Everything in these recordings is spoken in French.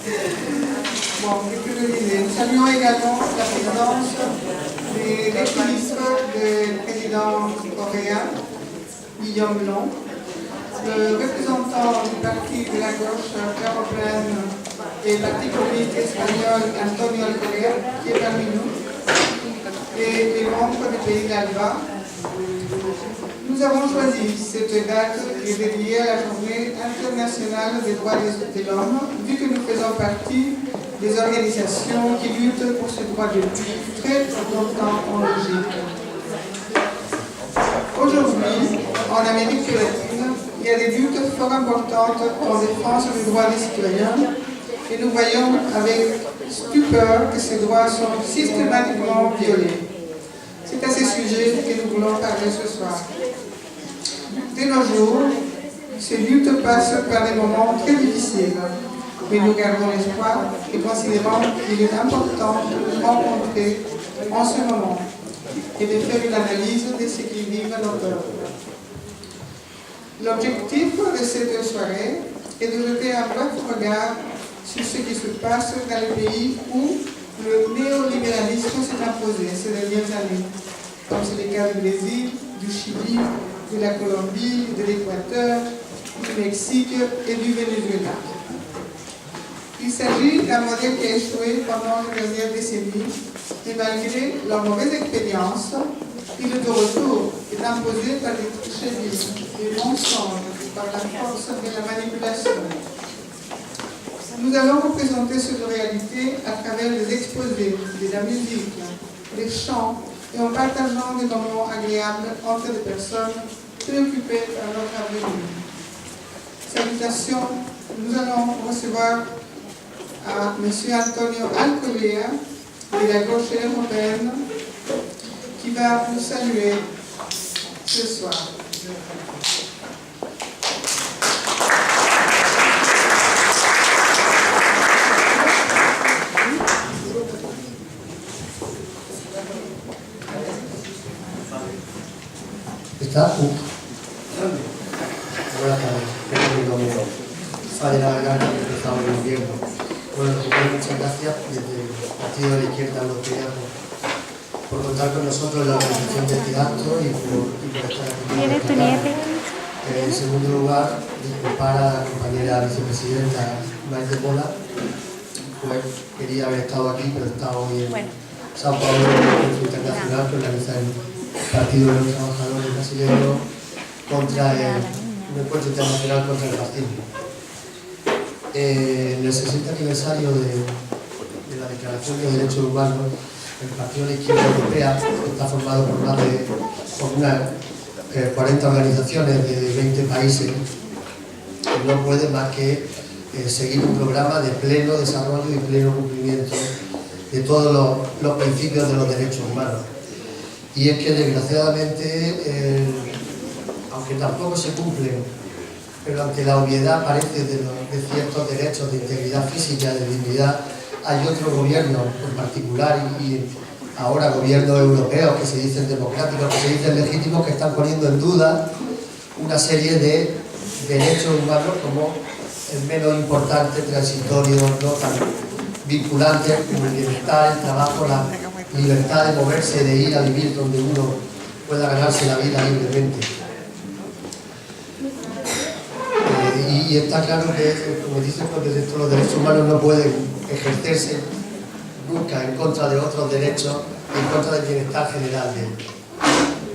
Bon, qu'est-ce que je disais? Nous saluons également la présence des ministres du président coréen, Guillaume Long, le représentant du parti de la gauche européenne et parti communiste espagnol, Antonio Alcocer, qui est parmi nous, et les membres des pays d'Alba. Nous avons choisi cette date qui est dédiée à la Journée internationale des droits de l'homme, vu que nous faisons partie des organisations qui luttent pour ces droits depuis très longtemps en Belgique. Aujourd'hui, en Amérique latine, il y a des luttes fort importantes en défense des droits des citoyens et nous voyons avec stupeur que ces droits sont systématiquement violés. C'est à ce sujet que nous voulons parler ce soir. De nos jours, ces luttes passent par des moments très difficiles, mais nous gardons l'espoir et considérons qu'il est important de nous rencontrer en ce moment et de faire une analyse de ce qu'ils vivent nos peuples. L'objectif de cette soirée est de jeter un bref regard sur ce qui se passe dans les pays où le néolibéralisme s'est imposé ces dernières années, comme c'est le cas du Brésil, du Chili, de la Colombie, de l'Équateur, du Mexique et du Venezuela. Il s'agit d'un modèle qui a échoué pendant les dernières décennies et malgré leur mauvaise expérience, il est de retour est imposé par des tricheries, des mensonges, par la force de la manipulation. Nous allons représenter cette réalité à travers des exposés, de la musique, des chants et en partageant des moments agréables entre des personnes préoccupées par notre avenir. Salutations, nous allons recevoir à M. Antonio Alcocer de la gauche européenne qui va nous saluer ce soir. ¿Está? Buenas tardes. Como falla la garganta que estamos en invierno. Bueno, muchas gracias desde el Partido de la Izquierda Europea por contar con nosotros en la organización de este acto y por estar aquí. En segundo lugar, disculpar a la compañera vicepresidenta Maite Pola, pues quería haber estado aquí, pero está hoy en Sao Paulo, en el Encuentro Internacional que organiza el Partido de los Trabajadores Brasileños contra un encuentro internacional contra el fascismo. En el 60 aniversario de la Declaración de Derechos Humanos, el Partido de la Izquierda Europea, que está formado por más de unas 40 organizaciones de 20 países, no puede más que seguir un programa de pleno desarrollo y pleno cumplimiento de todos los principios de los derechos humanos. Y es que desgraciadamente, aunque tampoco se cumplen, pero ante la obviedad parece de ciertos derechos de integridad física, de dignidad, hay otros gobiernos en particular y ahora gobiernos europeos que se dicen democráticos, que se dicen legítimos, que están poniendo en duda una serie de derechos humanos como el menos importante, transitorio, no tan vinculantes como el bienestar, el trabajo, la libertad de moverse, de ir a vivir donde uno pueda ganarse la vida libremente. Y está claro que, como dicen los derechos humanos no pueden ejercerse nunca en contra de otros derechos, en contra del bienestar general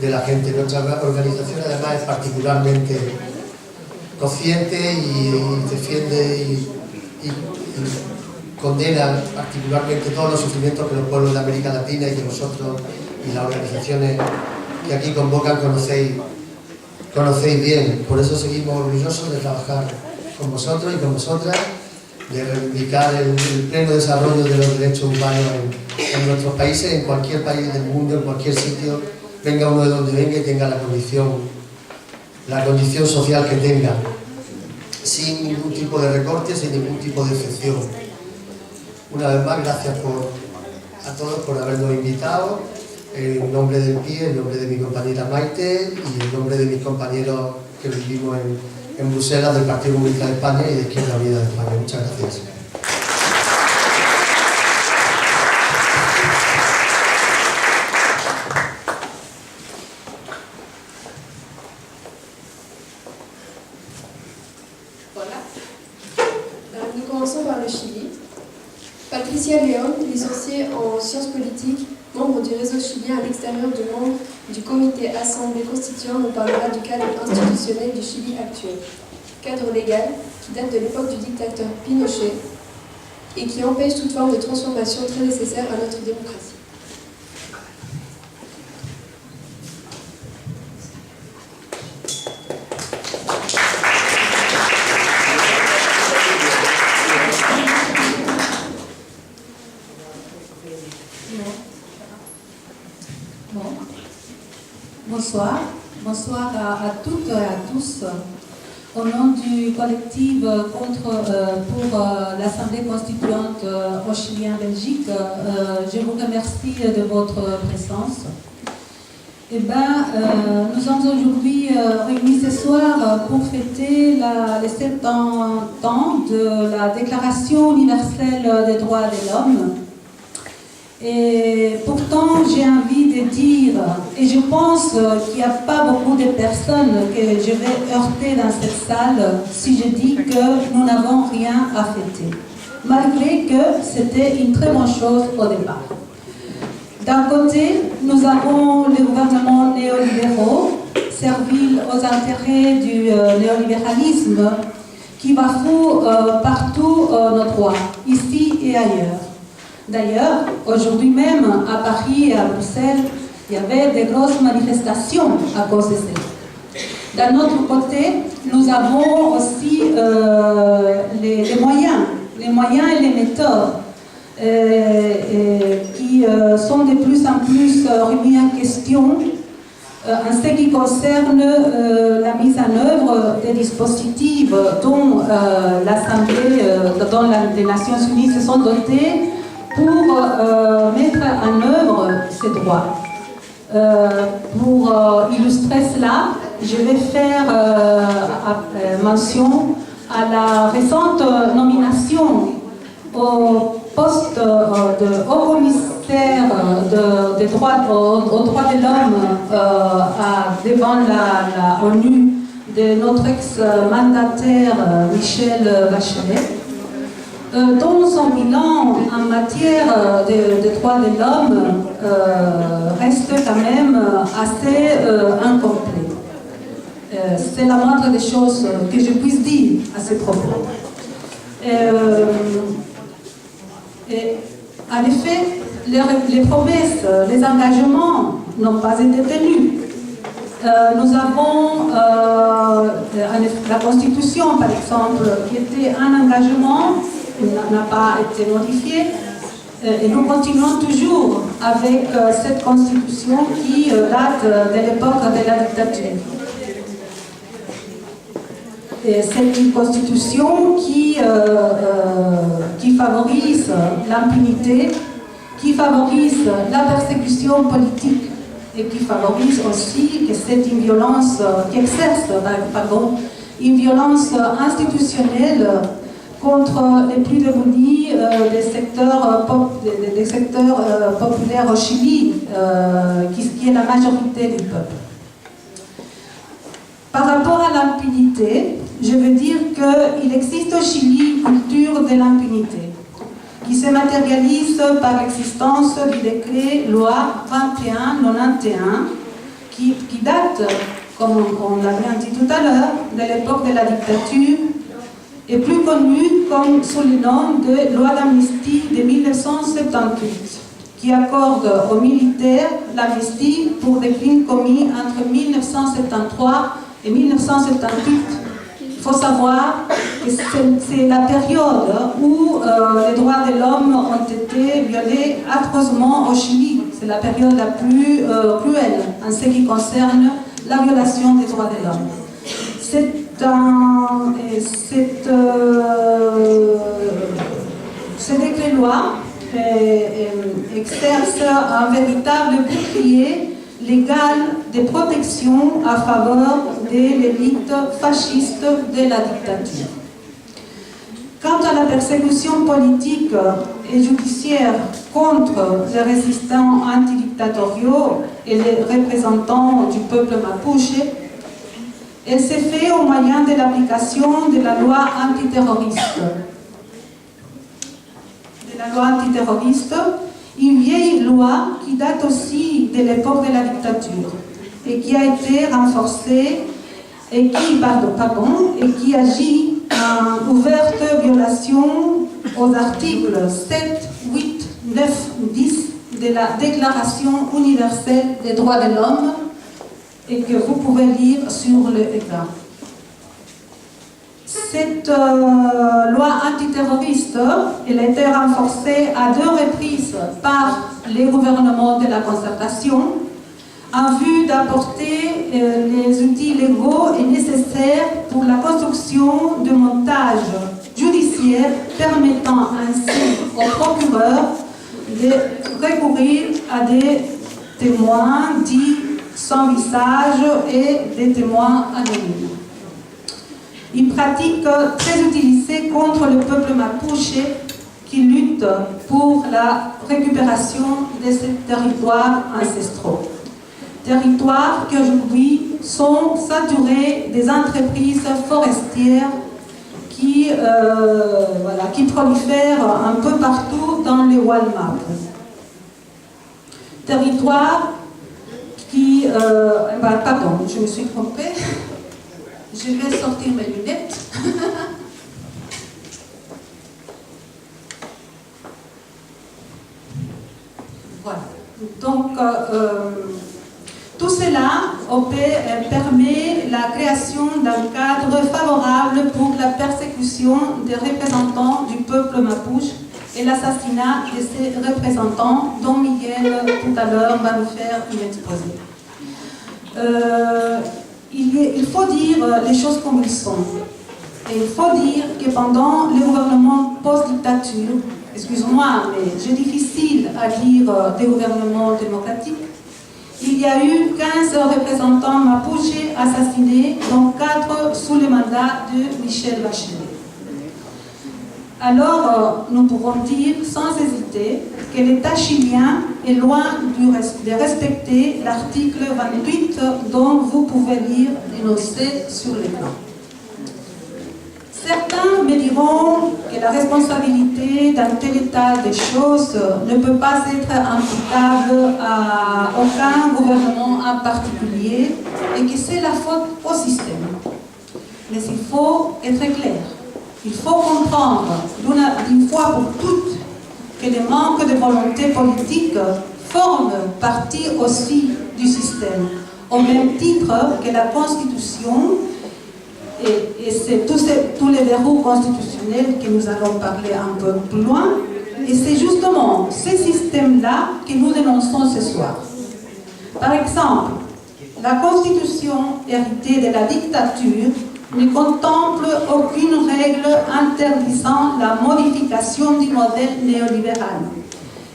de la gente. Nuestra organización además es particularmente consciente y defiende y condena particularmente todos los sufrimientos que los pueblos de América Latina y que vosotros y las organizaciones que aquí convocan conocéis bien. Por eso seguimos orgullosos de trabajar con vosotros y con vosotras, de reivindicar el pleno desarrollo de los derechos humanos en nuestros países, en cualquier país del mundo, en cualquier sitio, venga uno de donde venga y tenga la condición social que tenga, sin ningún tipo de recorte, sin ningún tipo de excepción. Una vez más, gracias a todos por habernos invitado, en nombre del PIE, en nombre de mi compañera Maite y en nombre de mis compañeros que vivimos en Bruselas, del Partido Comunista de España y de Izquierda Unida de España. Muchas gracias. Commençons par le Chili. Patricia León, licenciée en sciences politiques, membre du réseau chilien à l'extérieur de membres du comité assemblée constituant, nous parlera du cadre institutionnel du Chili actuel. Cadre légal qui date de l'époque du dictateur Pinochet et qui empêche toute forme de transformation très nécessaire à notre démocratie. Bonsoir à toutes et à tous. Au nom du collectif pour l'Assemblée constituante au Chili en Belgique, je vous remercie de votre présence. Nous sommes aujourd'hui réunis ce soir pour fêter les 70 ans de la Déclaration universelle des droits de l'homme. Et pourtant, j'ai envie de dire, et je pense qu'il n'y a pas beaucoup de personnes que je vais heurter dans cette salle si je dis que nous n'avons rien à fêter, malgré que c'était une très bonne chose au départ. D'un côté, nous avons le gouvernement néolibéraux, servile aux intérêts du néolibéralisme, qui bafoue partout nos droits, ici et ailleurs. D'ailleurs, aujourd'hui même, à Paris et à Bruxelles, il y avait des grosses manifestations à cause de ça. D'un autre côté, nous avons aussi les moyens et les méthodes qui sont de plus en plus remis en question en ce qui concerne la mise en œuvre des dispositifs dont l'Assemblée, dont les Nations Unies se sont dotées pour mettre en œuvre ces droits. Pour illustrer cela, je vais faire mention à la récente nomination au poste de haut commissaire aux droits de l'homme devant la ONU de notre ex-mandataire Michelle Bachelet, dont son bilan en matière de droits de l'homme reste quand même assez incomplet. C'est la moindre des choses que je puisse dire à ce propos. En effet, les promesses, les engagements n'ont pas été tenus. Nous avons la Constitution, par exemple, qui était un engagement, n'a pas été modifiée, et nous continuons toujours avec cette Constitution qui date de l'époque de la dictature. C'est une Constitution qui favorise l'impunité, qui favorise la persécution politique et qui favorise aussi que c'est une violence qui exerce, une violence institutionnelle contre les plus démunis des secteurs populaires au Chili, qui est la majorité du peuple. Par rapport à l'impunité, je veux dire qu'il existe au Chili une culture de l'impunité qui se matérialise par l'existence du décret loi 2191 qui date, comme on l'a bien dit tout à l'heure, de l'époque de la dictature et plus connu comme sous le nom de loi d'amnistie de 1978 qui accorde aux militaires l'amnistie pour des crimes commis entre 1973 et 1978. Il faut savoir que c'est la période où les droits de l'homme ont été violés atrocement au Chili. C'est la période la plus cruelle en ce qui concerne la violation des droits de l'homme. Ce décret-loi exerce un véritable bouclier légal de protection à faveur de l'élite fasciste de la dictature. Quant à la persécution politique et judiciaire contre les résistants antidictatoriaux et les représentants du peuple mapuche, elle s'est faite au moyen de l'application de la loi antiterroriste. la loi antiterroriste, une vieille loi qui date aussi de l'époque de la dictature et qui a été renforcée et qui agit en ouverte violation aux articles 7, 8, 9, 10 de la Déclaration universelle des droits de l'homme et que vous pouvez lire sur l'écran. Cette loi antiterroriste, elle a été renforcée à 2 reprises par les gouvernements de la concertation en vue d'apporter les outils légaux et nécessaires pour la construction de montages judiciaires permettant ainsi aux procureurs de recourir à des témoins dits sans visage et des témoins anonymes. Une pratique très utilisée contre le peuple mapuche qui lutte pour la récupération de ces territoires ancestraux. Territoires qui aujourd'hui sont saturés des entreprises forestières qui prolifèrent un peu partout dans les Walmart. Territoire qui... pardon, je me suis trompée. Je vais sortir mes lunettes. Voilà. Donc, tout cela permet la création d'un cadre favorable pour la persécution des représentants du peuple mapuche et l'assassinat de ces représentants dont Miguel tout à l'heure va nous faire une exposé. Il faut dire les choses comme elles sont. Et il faut dire que pendant le gouvernement post-dictature, excusez-moi, mais c'est difficile à dire des gouvernements démocratiques, il y a eu 15 représentants mapuche assassinés, dont 4 sous le mandat de Michelle Bachelet. Alors, nous pourrons dire sans hésiter que l'État chilien est loin de respecter l'article 28 dont vous pouvez lire énoncé sur l'écran. Certains me diront que la responsabilité d'un tel état des choses ne peut pas être imputable à aucun gouvernement en particulier et que c'est la faute au système. Mais il faut être clair. Il faut comprendre d'une fois pour toutes que les manques de volonté politique forment partie aussi du système, au même titre que la Constitution et c'est tous les verrous constitutionnels que nous allons parler un peu plus loin. Et c'est justement ce système-là que nous dénonçons ce soir. Par exemple, la Constitution héritée de la dictature ne contemple aucune règle interdisant la modification du modèle néolibéral.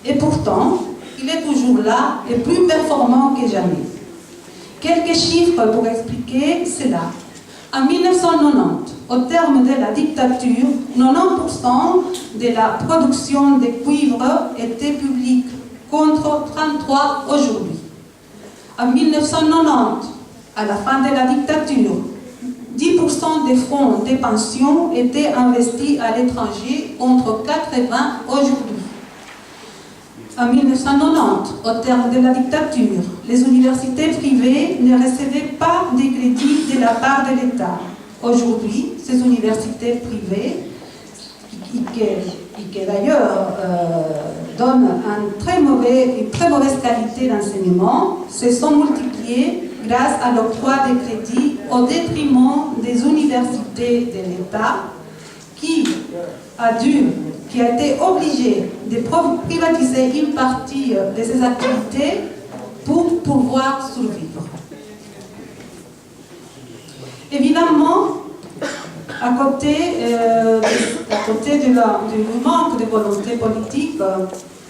Et pourtant, il est toujours là et plus performant que jamais. Quelques chiffres pour expliquer cela. En 1990, au terme de la dictature, 90% de la production de cuivre était publique, contre 33% aujourd'hui. En 1990, à la fin de la dictature, 10% des fonds des pensions étaient investis à l'étranger, contre 80% aujourd'hui. En 1990, au terme de la dictature, les universités privées ne recevaient pas de crédits de la part de l'État. Aujourd'hui, ces universités privées, qui d'ailleurs donnent une très mauvaise qualité d'enseignement, se sont multipliées grâce à l'octroi des crédits au détriment des universités de l'État qui a été obligé de privatiser une partie de ses activités pour pouvoir survivre. Évidemment, à côté du manque de volonté politique,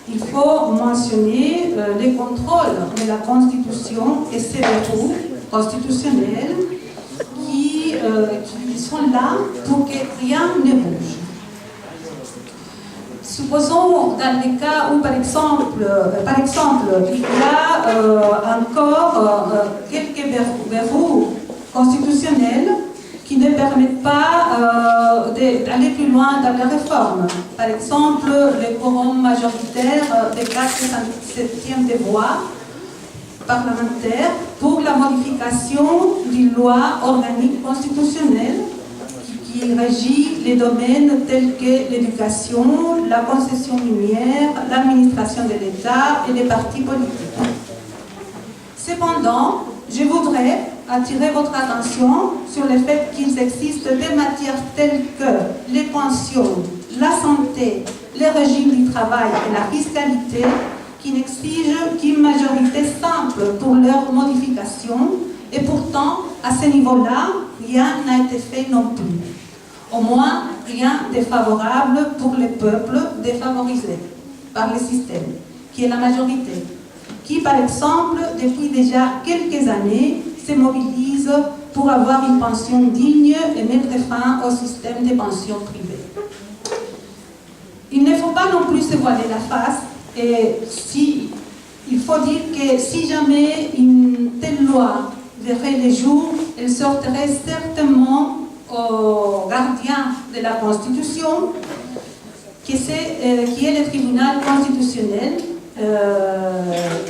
il faut mentionner les contrôles de la Constitution et ses verrous constitutionnels qui sont là pour que rien ne bouge. Supposons dans les cas où, par exemple il y a encore quelques verrous constitutionnels qui ne permettent pas d'aller plus loin dans les réformes. Par exemple, le quorum majoritaire des 4/7 des voix parlementaires pour la modification d'une loi organique constitutionnelle qui régit les domaines tels que l'éducation, la concession minière, l'administration de l'État et les partis politiques. Cependant, je voudrais attirer votre attention sur le fait qu'il existe des matières telles que les pensions, la santé, le régime du travail et la fiscalité qui n'exigent qu'une majorité simple pour leur modification, et pourtant, à ce niveau-là, rien n'a été fait non plus. Au moins, rien de favorable pour les peuples défavorisés par le système, qui est la majorité, qui, par exemple, depuis déjà quelques années, se mobilise pour avoir une pension digne et mettre fin au système de pensions privées. Il ne faut pas non plus se voiler la face, et il faut dire que si jamais une telle loi verrait le jour, elle sortirait certainement au gardien de la Constitution, qui est le tribunal constitutionnel,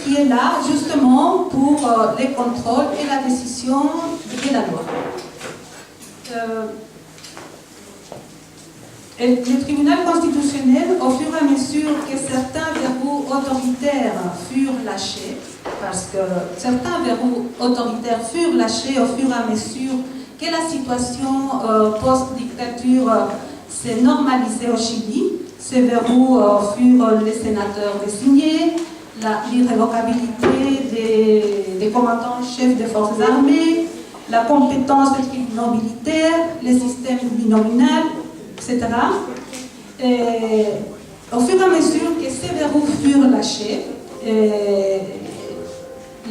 qui est là justement pour les contrôles et la décision de la loi. Et le tribunal constitutionnel, au fur et à mesure que certains verrous autoritaires furent lâchés, parce que certains verrous autoritaires furent lâchés au fur et à mesure que la situation post-dictature s'est normalisée au Chili. Ces verrous furent les sénateurs désignés, l'irrévocabilité des commandants-chefs des forces armées, la compétence des tribunaux militaires, le système binominal, etc. Et au fur et à mesure que ces verrous furent lâchés,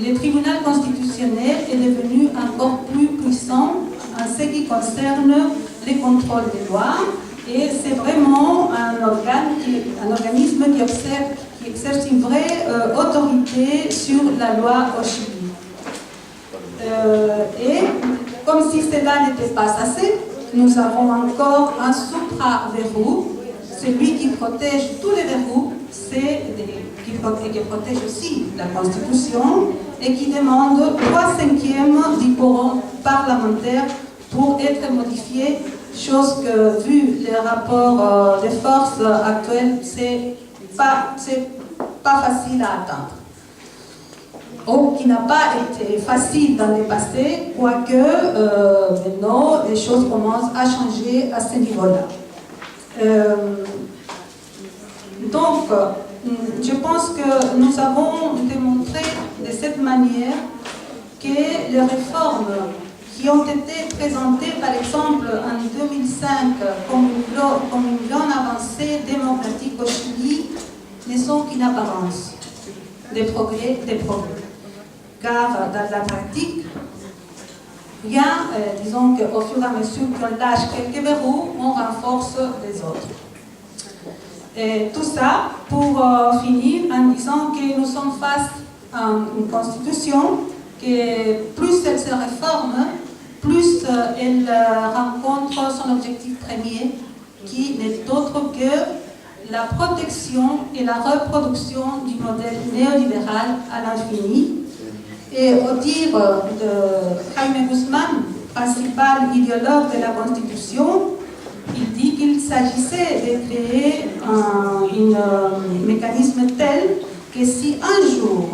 le tribunal constitutionnel est devenu encore plus puissant en ce qui concerne les contrôles des lois, et c'est vraiment un organisme qui exerce une vraie autorité sur la loi au Chili. Et comme si cela n'était pas assez, nous avons encore un supra-verrou, celui qui protège tous les verrous, qui protège aussi la Constitution et qui demande 3/5 du quorum parlementaire pour être modifié, chose que, vu les rapports des forces actuels, c'est pas facile à atteindre. Ou qui n'a pas été facile dans le passé, quoique maintenant les choses commencent à changer à ce niveau-là. Donc, je pense que nous avons démontré de cette manière que les réformes qui ont été présentées, par exemple, en 2005 comme une grande avancée démocratique au Chili, ne sont qu'une apparence des progrès. Car dans la pratique, disons qu'au fur et à mesure qu'on lâche quelques verrous, on renforce les autres. Et tout ça pour finir en disant que nous sommes face à une constitution que plus elle se réforme, plus elle rencontre son objectif premier, qui n'est autre que la protection et la reproduction du modèle néolibéral à l'infini. Et au dire de Jaime Guzmán, principal idéologue de la Constitution, il dit qu'il s'agissait de créer un mécanisme tel que si un jour,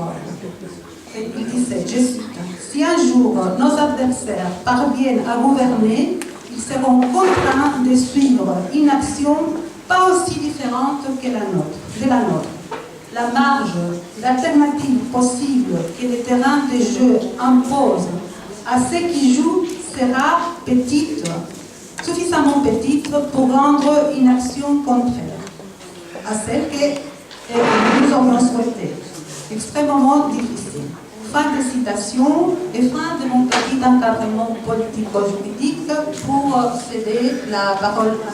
il disait, je cite, si un jour nos adversaires parviennent à gouverner, ils seront contraints de suivre une action pas aussi différente que de la nôtre. La marge d'alternative possible que le terrain de jeu impose à ceux qui jouent sera petite, suffisamment petite pour rendre une action contraire à celle que nous aurions souhaité. Extrêmement difficile. Fin de citation et fin de mon petit encadrement politico-juridique pour céder la parole à